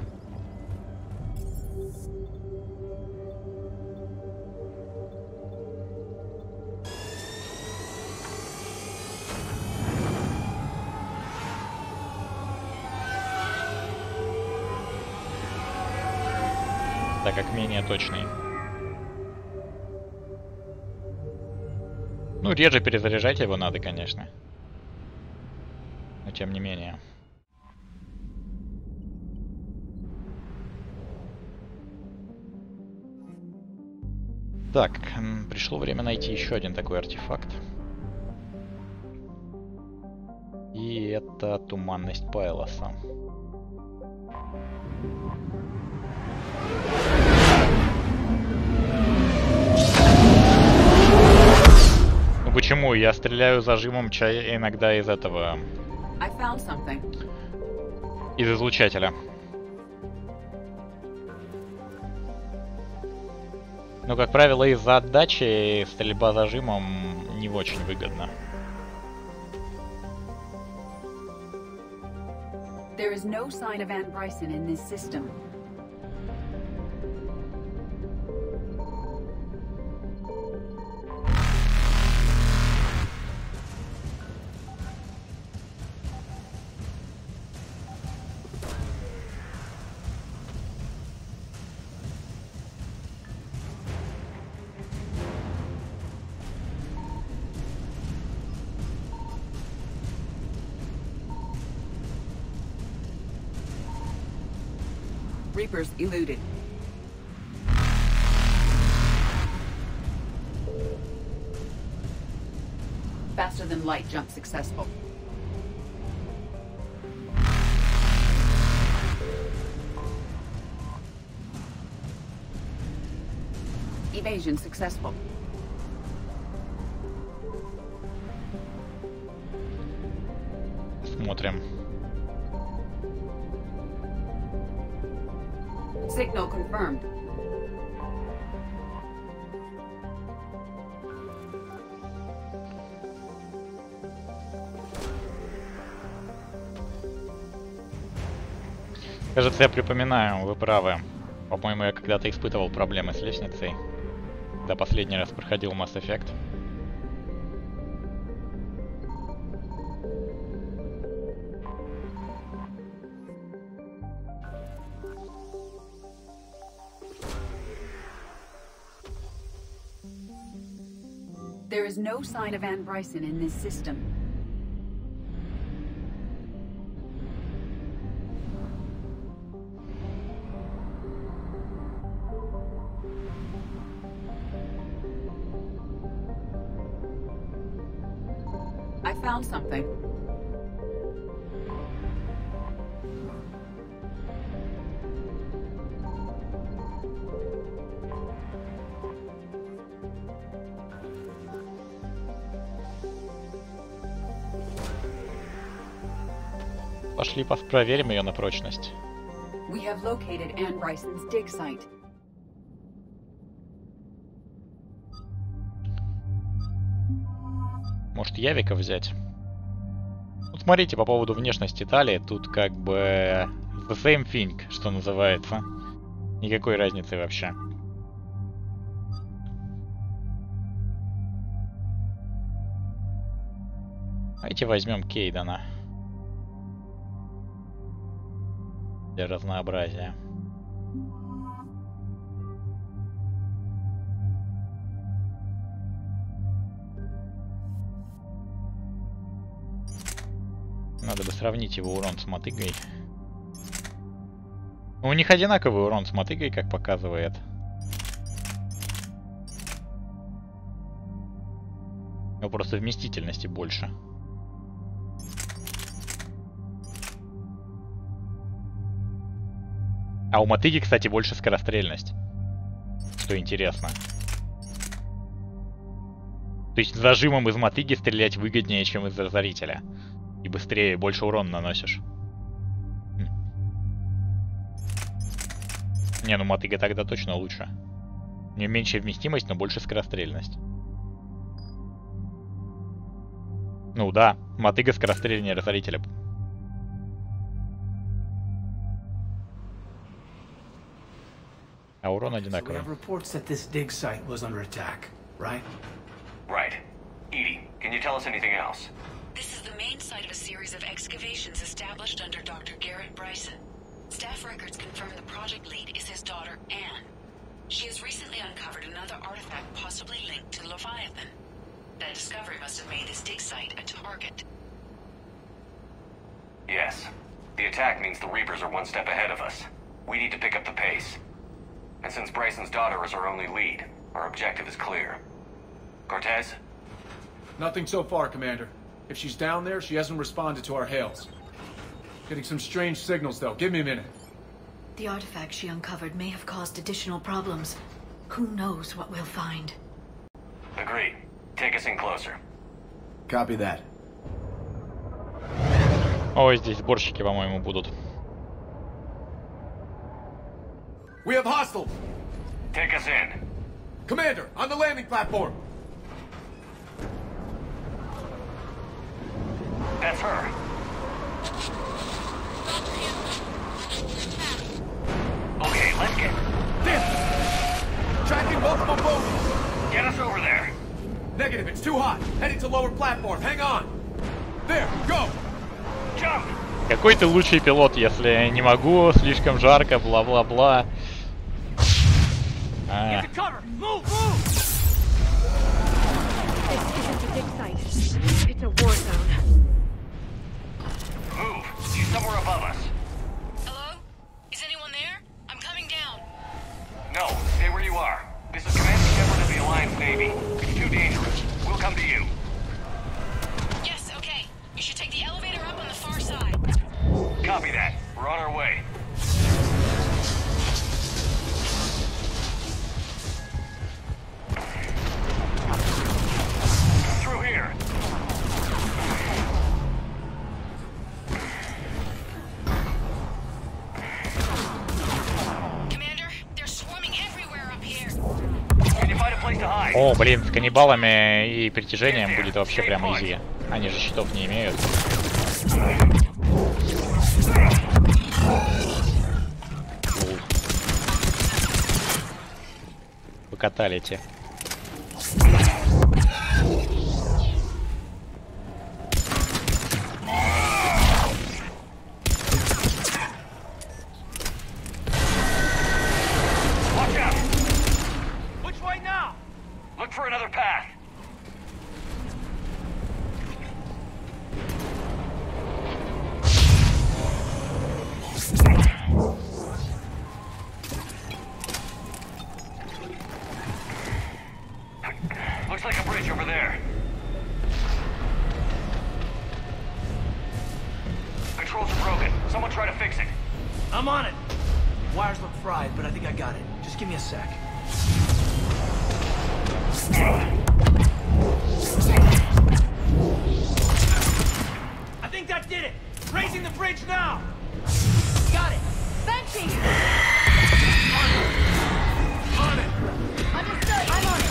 Так как менее точный. Ну, реже перезаряжать его надо, конечно. Но тем не менее. Так, пришло время найти еще один такой артефакт. И это туманность Пайлоса. Ну почему? Я стреляю зажимом иногда из этого... Из излучателя. Но, как правило, из-за отдачи стрельба зажимом не очень выгодна. There is no sign of Anne Bryson in this system. Reapers eluded. Faster than light jump successful. Evasion successful. Смотрим. Signal confirmed. Кажется, я припоминаю, вы правы. По-моему, я когда-то испытывал проблемы с лестницей, когда последний раз проходил Mass Effect. There is no sign of Anne Bryson in this system. I found something. Пошли проверим ее на прочность. We have located Anne Bryson's dig site. Может, Явика взять? смотрите, по поводу внешности талии, тут как бы the same thing, что называется. Никакой разницы вообще. Давайте возьмем Кейдена. Для разнообразия. Надо бы сравнить его урон с мотыгой. У них одинаковый урон с мотыгой, как показывает. Но просто вместительности больше. А у мотыги, кстати, больше скорострельность. Что интересно. То есть зажимом из мотыги стрелять выгоднее, чем из разорителя. И быстрее, больше урона наносишь. Не, ну мотыга тогда точно лучше. У нее меньшая вместимость, но больше скорострельность. Ну да, мотыга скорострельнее разорителя. А урон одинаковый. Right. Edie, can you tell us anything else? This is the main site of a series of excavations established under Dr. Garrett Bryson. Staff records confirm the project lead is his daughter, Anne. She has recently uncovered another artifact possibly linked to Leviathan. That discovery must have made this dig site a target. Yes. The attack means the Reapers are one step ahead of us. We need to pick up the pace. And since Bryson's daughter is our only lead, our objective is clear. Cortez? Nothing so far, Commander. If she's down there, she hasn't responded to our hails. Getting some strange signals, though. Give me a minute. The artifact she uncovered may have caused additional problems. Who knows what we'll find? Agreed. Take us in closer. Copy that. Ой, здесь сборщики, по-моему, будут. We have hostile. Take us in. Commander, on the landing platform. That's her. Okay, let's get... This! Tracking multiple boats! Get us over there. Negative, it's too hot. Heading to lower platform, hang on. There, go! Jump! Какой ты лучший пилот, если не могу, слишком жарко, бла-бла-бла. Get to cover! Move, move! This isn't a dig site. It's a war zone. Move! She's somewhere above us. Hello? Is anyone there? I'm coming down. No, stay where you are. This is Commander Shepard of the Alliance Navy. It's too dangerous. We'll come to you. Yes, okay. You should take the elevator up on the far side. Copy that. We're on our way. Through here. Commander, they're swarming everywhere up here. Can you find a place to hide? О, блин, с каннибалами и притяжением будет вообще прям изи. Они же щитов не имеют. Покатали те. Watch out! Which way now? Look for another path. Looks like a bridge over there. Controls are broken. Someone try to fix it. I'm on it. Wires look fried, but I think I got it. Just give me a sec. I think that did it. Raising the bridge now. Got it. Banshee! On it. Understood. I'm on it.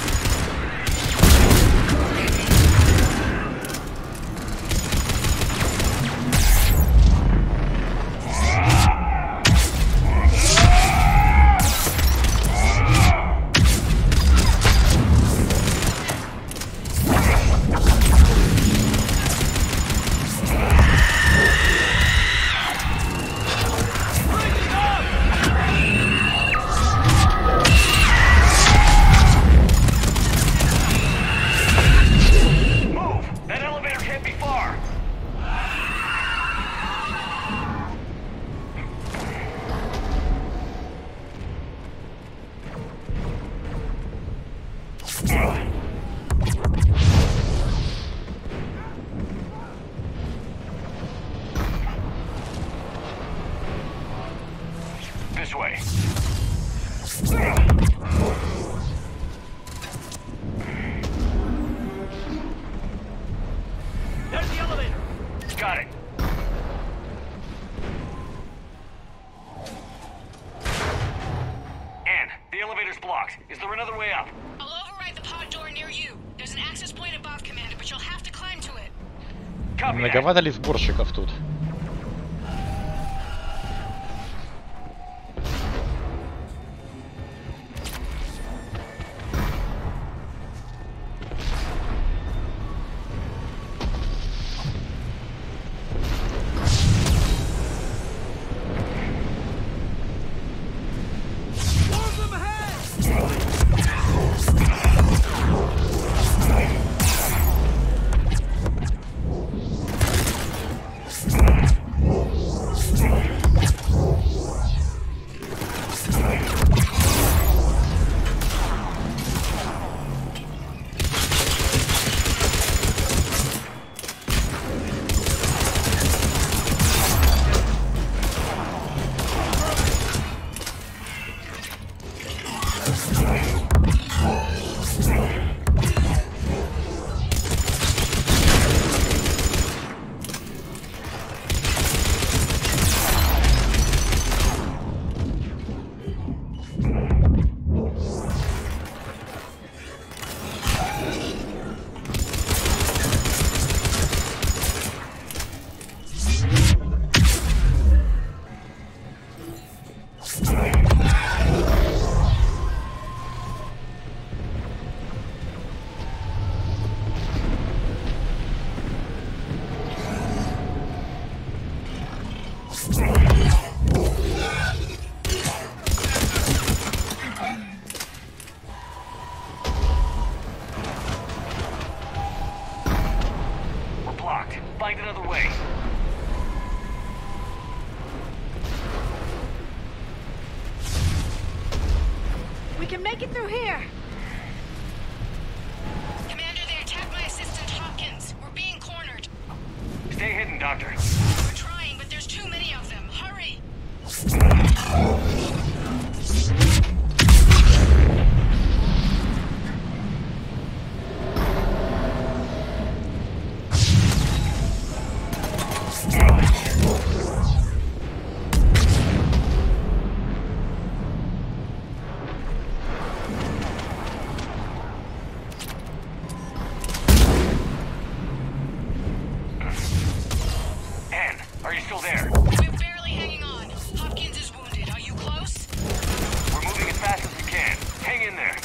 Is there another way up? I'll override the pod door near you. There's an access point above, Commander, but you'll have to climb to it. Многовато ли сборщиков тут? We can make it through here. Commander, they attacked my assistant Hopkins. We're being cornered. Stay hidden, Doctor. We're trying, but there's too many of them. Hurry! Are you still there? We're barely hanging on. Hopkins is wounded. Are you close? We're moving as fast as we can. Hang in there.